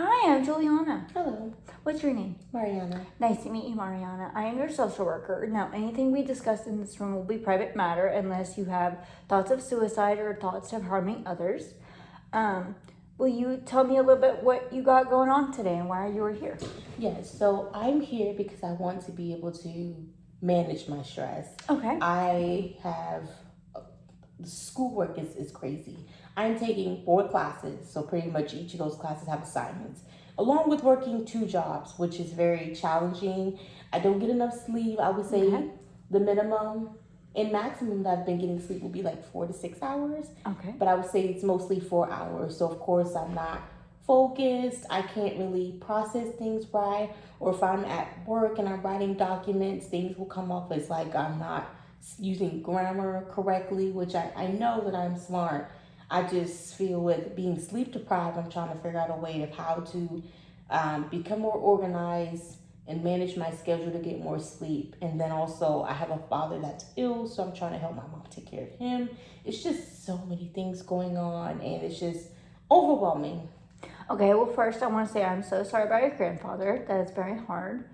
Hi, I'm Juliana. Hello, What's your name? Mariana. Nice to meet you, Mariana. I am your social worker. Now, anything we discuss in this room will be private matter unless you have thoughts of suicide or thoughts of harming others. Um, will you tell me a little bit what you got going on today and why you were here? Yes, so I'm here because I want to be able to manage my stress. Okay. I have schoolwork is crazy. I'm taking 4 classes, so pretty much each of those classes have assignments, along with working 2 jobs, which is very challenging. I don't get enough sleep. I would say Okay. the minimum and maximum that I've been getting sleep will be like 4 to 6 hours. Okay. But I would say it's mostly 4 hours. So of course I'm not focused. I can't really process things right. Or if I'm at work and I'm writing documents, things will come off as like I'm not using grammar correctly, which I know that I'm smart. I just feel with being sleep deprived, I'm trying to figure out a way of how to become more organized and manage my schedule to get more sleep. And then also, I have a father that's ill, so I'm trying to help my mom take care of him. It's just so many things going on, and it's just overwhelming. Okay, well, first, I want to say I'm so sorry about your grandfather. That is very hard.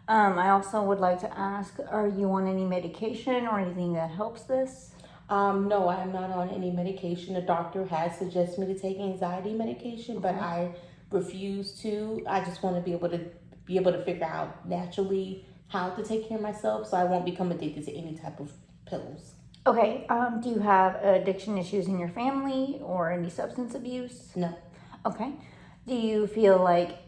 I also would like to ask, are you on any medication or anything that helps this? No, I'm not on any medication. The doctor has suggested me to take anxiety medication, but Okay. I refuse to. I just want to be able to figure out naturally how to take care of myself, so I won't become addicted to any type of pills. Okay, do you have addiction issues in your family or any substance abuse? No. Okay. Do you feel like,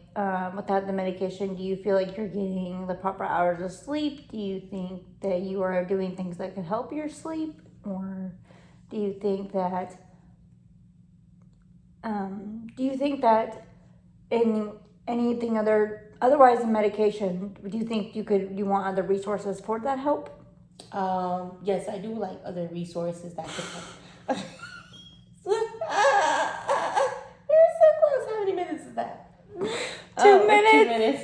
without the medication, do you feel like you're getting the proper hours of sleep? Do you think that you are doing things that can help your sleep? Or do you think that, any, anything otherwise than medication, do you think you want other resources for that help? Yes, I do like other resources that could help. We're so close. How many minutes is that? 2 minutes? 2 minutes.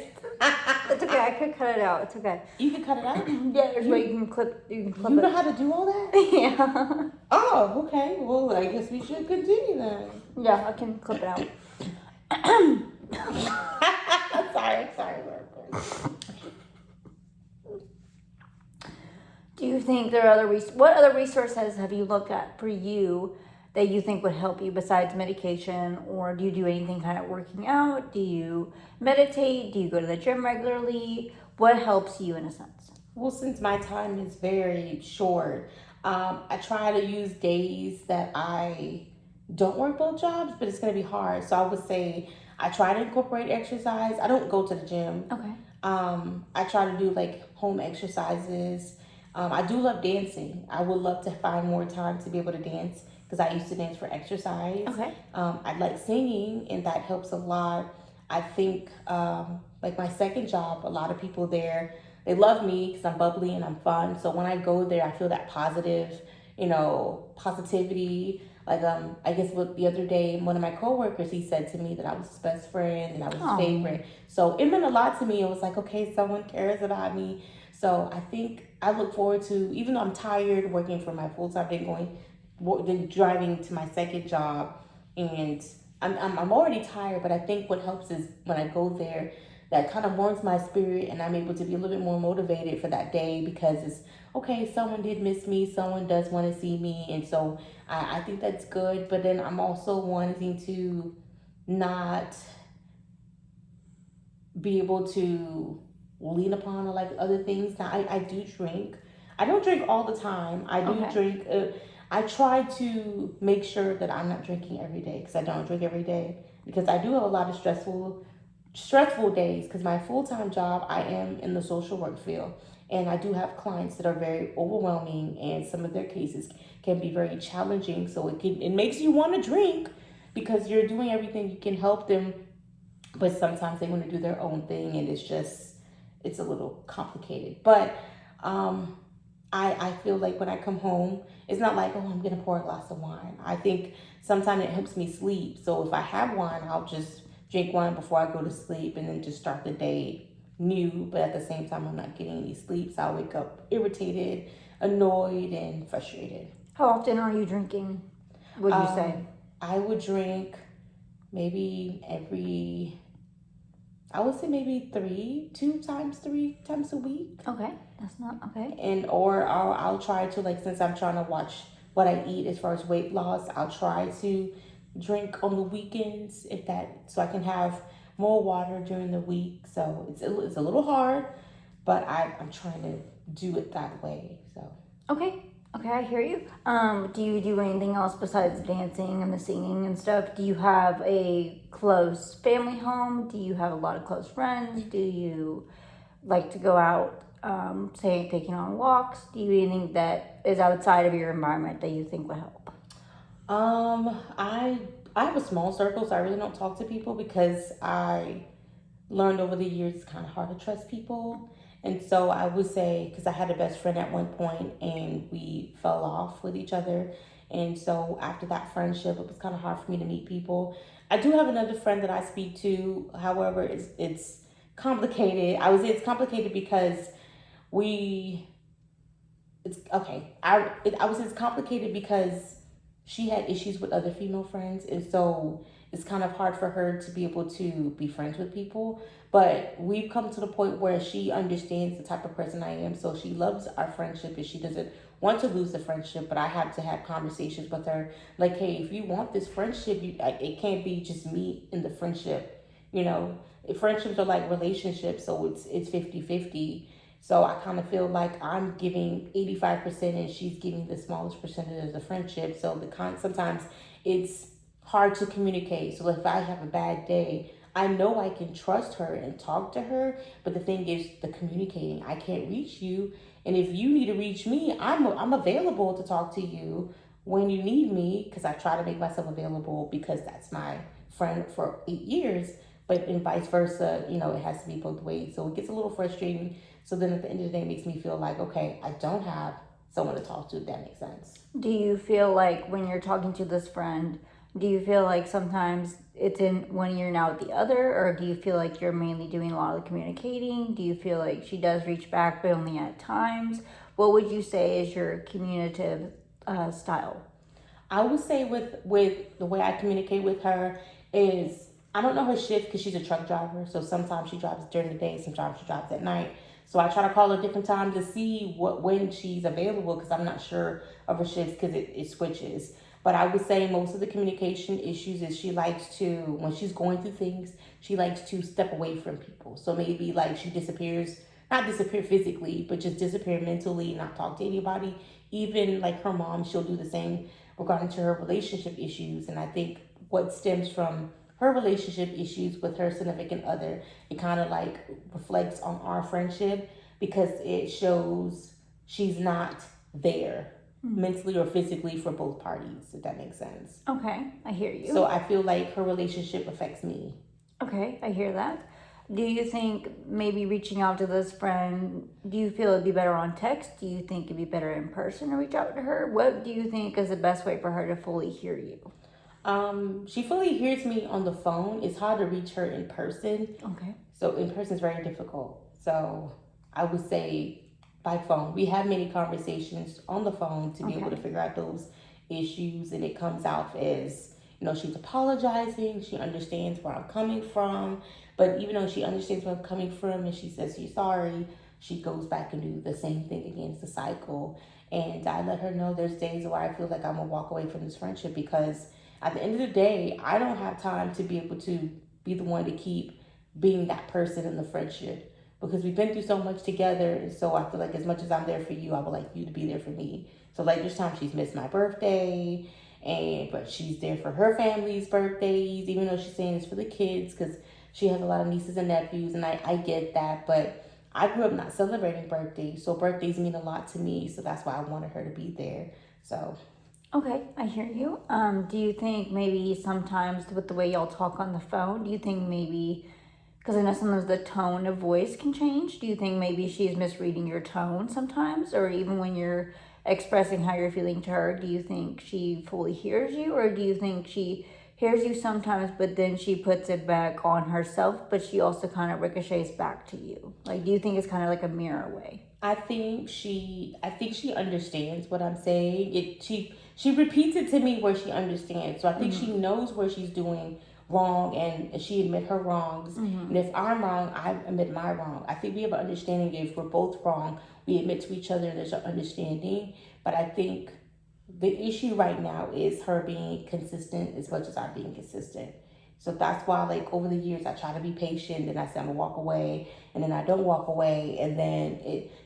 It's okay. I could cut it out. It's okay. You can cut it out? Yeah, there's a way you can clip. You can clip You know it. how to do all that? Yeah. Oh, okay. Well, I guess we should continue then. Yeah, I can clip it out. sorry. Do you think there are what other resources have you looked at for you that you think would help you besides medication? Or do you do anything kind of working out? Do you meditate? Do you go to the gym regularly? What helps you in a sense? Well, since my time is very short, I try to use days that I don't work both jobs, but it's going to be hard. So I would say I try to incorporate exercise. I don't go to the gym. Okay. I try to do like home exercises. I do love dancing. I would love to find more time to be able to dance because I used to dance for exercise. Okay. I like singing, and that helps a lot. I think like my second job, a lot of people there, they love me because I'm bubbly and I'm fun. So when I go there, I feel that positive, positivity. Like I guess what the other day, one of my coworkers, he said to me that I was his best friend and I was his favorite. So it meant a lot to me. It was like, okay, someone cares about me. So I think I look forward to, even though I'm tired working for my full time, then driving to my second job, and I'm already tired. But I think what helps is when I go there, that kind of warms my spirit, and I'm able to be a little bit more motivated for that day because it's okay. Someone did miss me. Someone does want to see me, and so I think that's good. But then I'm also wanting to not be able to lean upon like other things. Now I do drink. I don't drink all the time. I do Okay. drink. I try to make sure that I'm not drinking every day because I don't drink every day because I do have a lot of stressful days because my full-time job, I am in the social work field, and I do have clients that are very overwhelming, and some of their cases can be very challenging. So it makes you want to drink because you're doing everything you can help them, but sometimes they want to do their own thing, and it's a little complicated. But I feel like when I come home, it's not like, oh, I'm gonna pour a glass of wine. I think sometimes it helps me sleep. So if I have wine, I'll just drink wine before I go to sleep and then just start the day new. But at the same time, I'm not getting any sleep. So I wake up irritated, annoyed, and frustrated. How often are you drinking, would you say? I would drink maybe every I would say maybe 3 times a week. Okay, that's not okay. And or I'll try to, like, since I'm trying to watch what I eat as far as weight loss, I'll try to drink on the weekends if that, so I can have more water during the week. So it's a little hard, but I'm trying to do it that way. So Okay. Okay, I hear you. Do you do anything else besides dancing and the singing and stuff? Do you have a close family home? Do you have a lot of close friends? Do you like to go out, say, taking on walks? Do you do anything that is outside of your environment that you think will help? I have a small circle, so I really don't talk to people because I learned over the years it's kind of hard to trust people. And so I would say, because I had a best friend at one point and we fell off with each other. And so after that friendship, it was kind of hard for me to meet people. I do have another friend that I speak to. However, it's complicated. I would say it's complicated because we, it's okay. I would say it's complicated because she had issues with other female friends, and so it's kind of hard for her to be able to be friends with people. But we've come to the point where she understands the type of person I am, so she loves our friendship and she doesn't want to lose the friendship. But I have to have conversations with her, like, hey, if you want this friendship, it can't be just me in the friendship. You know, friendships are like relationships, so it's 50-50. So I kind of feel like I'm giving 85% and she's giving the smallest percentage of the friendship. So sometimes it's hard to communicate. So if I have a bad day, I know I can trust her and talk to her. But the thing is the communicating. I can't reach you. And if you need to reach me, I'm available to talk to you when you need me, because I try to make myself available because that's my friend for 8 years. But and vice versa, it has to be both ways. So it gets a little frustrating. So then at the end of the day, it makes me feel like, okay, I don't have someone to talk to, if that makes sense. Do you feel like when you're talking to this friend, do you feel like sometimes it's in one ear and out the other, or do you feel like you're mainly doing a lot of the communicating? Do you feel like she does reach back, but only at times? What would you say is your communicative style? I would say with the way I communicate with her is, I don't know her shift because she's a truck driver. So sometimes she drives during the day, sometimes she drives at night. So I try to call her different times to see when she's available, because I'm not sure of her shifts because it switches. But I would say most of the communication issues is she likes to, when she's going through things, she likes to step away from people. So maybe like she disappears, not disappear physically, but just disappear mentally, not talk to anybody. Even like her mom, she'll do the same regarding to her relationship issues. And I think what stems from her relationship issues with her significant other, it kind of like reflects on our friendship because it shows she's not there mentally or physically for both parties, if that makes sense. Okay, I hear you. So I feel like her relationship affects me. Okay, I hear that. Do you think maybe reaching out to this friend, do you feel it'd be better on text? Do you think it'd be better in person to reach out to her? What do you think is the best way for her to fully hear you? She fully hears me on the phone. It's hard to reach her in person. Okay. So in person is very difficult. So I would say by phone. We have many conversations on the phone to be able to figure out those issues, and it comes out as, she's apologizing. She understands where I'm coming from. But even though she understands where I'm coming from and she says she's sorry, she goes back and do the same thing again. It's a cycle. And I let her know there's days where I feel like I'm going to walk away from this friendship because at the end of the day, I don't have time to be able to be the one to keep being that person in the friendship because we've been through so much together. And so I feel like as much as I'm there for you, I would like you to be there for me. So like this time she's missed my birthday, but she's there for her family's birthdays, even though she's saying it's for the kids because she has a lot of nieces and nephews, and I get that. But I grew up not celebrating birthdays, so birthdays mean a lot to me. So that's why I wanted her to be there. So. Okay, I hear you. Do you think maybe sometimes with the way y'all talk on the phone, do you think maybe, because I know sometimes the tone of voice can change, do you think maybe she's misreading your tone sometimes? Or even when you're expressing how you're feeling to her, do you think she fully hears you? Or do you think she hears you sometimes, but then she puts it back on herself, but she also kind of ricochets back to you? Like, do you think it's kind of like a mirror way? I think she understands what I'm saying. She repeats it to me where she understands. So I think she knows where she's doing wrong and she admit her wrongs. Mm-hmm. And if I'm wrong, I admit my wrong. I think we have an understanding if we're both wrong, we admit to each other, there's an understanding. But I think the issue right now is her being consistent as much as I'm being consistent. So that's why, like, over the years, I try to be patient, and I say I'm gonna walk away, and then I don't walk away, and then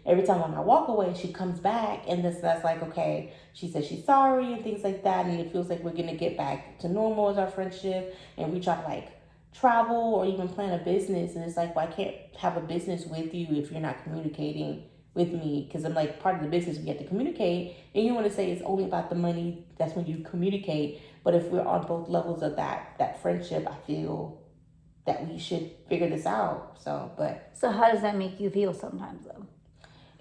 every time when I walk away, she comes back, and that's like, okay, she says she's sorry and things like that, and it feels like we're gonna get back to normal as our friendship, and we try to like travel or even plan a business, and it's like, well, I can't have a business with you if you're not communicating with me, because I'm like, part of the business we have to communicate, and you want to say it's only about the money. That's when you communicate. But if we're on both levels of that friendship, I feel that we should figure this out. So how does that make you feel sometimes though?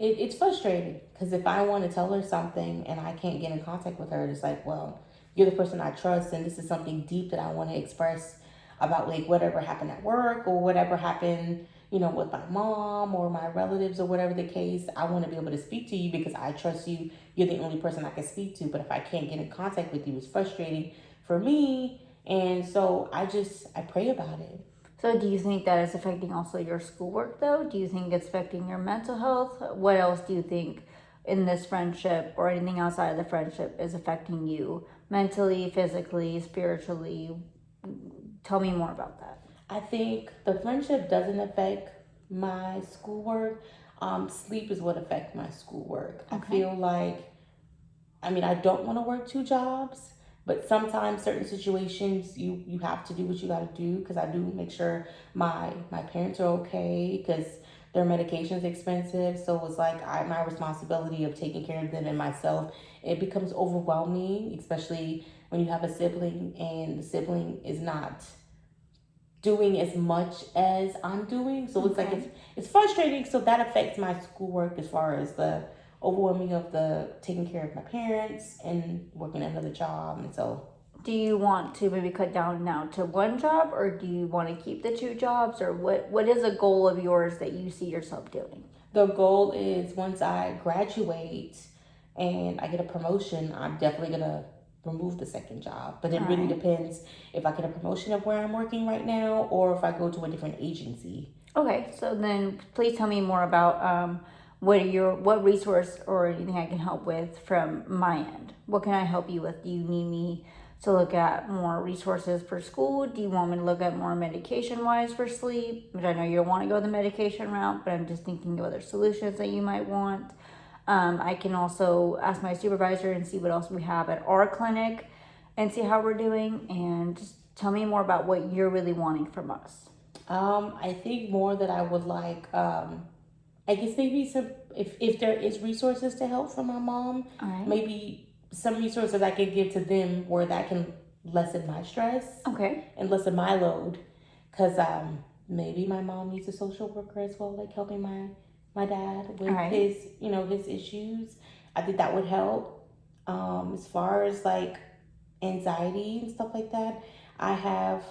It's frustrating because if I want to tell her something and I can't get in contact with her, it's like, well, you're the person I trust, and this is something deep that I want to express about, like, whatever happened at work or whatever happened, with my mom or my relatives or whatever the case. I want to be able to speak to you because I trust you. You're the only person I can speak to. But if I can't get in contact with you, it's frustrating for me. And so I pray about it. So do you think that is affecting also your schoolwork though? Do you think it's affecting your mental health? What else do you think in this friendship or anything outside of the friendship is affecting you mentally, physically, spiritually? Tell me more about that. I think the friendship doesn't affect my schoolwork. Sleep is what affects my schoolwork. Okay. I feel like, I don't want to work two jobs, but sometimes certain situations you have to do what you got to do, because I do make sure my parents are okay, because their medication's expensive. So it's like my responsibility of taking care of them and myself, it becomes overwhelming, especially when you have a sibling and the sibling is not doing as much as I'm doing. So it's like it's frustrating. So that affects my schoolwork as far as the overwhelming of the taking care of my parents and working another job. And so, do you want to maybe cut down now to one job, or do you want to keep the two jobs, or what is a goal of yours that you see yourself doing? The goal is, once I graduate and I get a promotion, I'm definitely gonna remove the second job. But it really depends if I get a promotion of where I'm working right now or if I go to a different agency. Okay, so then please tell me more about what resource or anything I can help with from my end. What can I help you with? Do you need me to look at more resources for school? Do you want me to look at more medication wise for sleep? Which I know you don't want to go the medication route, but I'm just thinking of other solutions that you might want. I can also ask my supervisor and see what else we have at our clinic and see how we're doing, and just tell me more about what you're really wanting from us. I think more that I would like, I guess maybe some, if there is resources to help from my mom, maybe some resources I can give to them where that can lessen my stress and lessen my load. Because maybe my mom needs a social worker as well, like helping my dad with his, his issues. I think that would help. As far as like anxiety and stuff like that, I have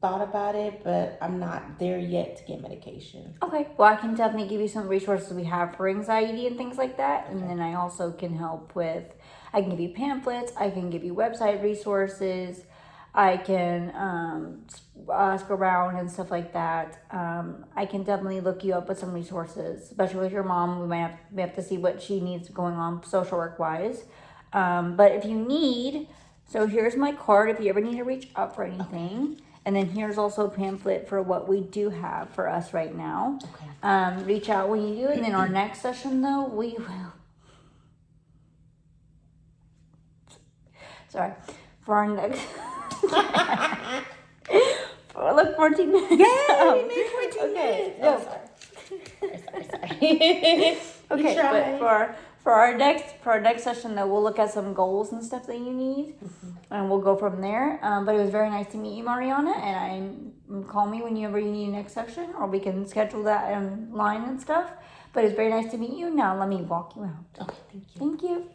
thought about it, but I'm not there yet to get medication. Okay, well, I can definitely give you some resources we have for anxiety and things like that. And then I also can help with, I can give you pamphlets, I can give you website resources, I can ask around and stuff like that. I can definitely look you up with some resources, especially with your mom. We have to see what she needs going on social work wise. But if you need, so here's my card if you ever need to reach out for anything. And then here's also a pamphlet for what we do have for us right now. Reach out when you do. And then our next session though, we will. Sorry. For our next. Look, 14 minutes. Yay, we made 14 minutes. No. Sorry. Okay, but for our next session though, we'll look at some goals and stuff that you need, and we'll go from there. But it was very nice to meet you, Mariana, and call me whenever you need a next session, or we can schedule that online and stuff. But it's very nice to meet you. Now let me walk you out. Okay, thank you. Thank you.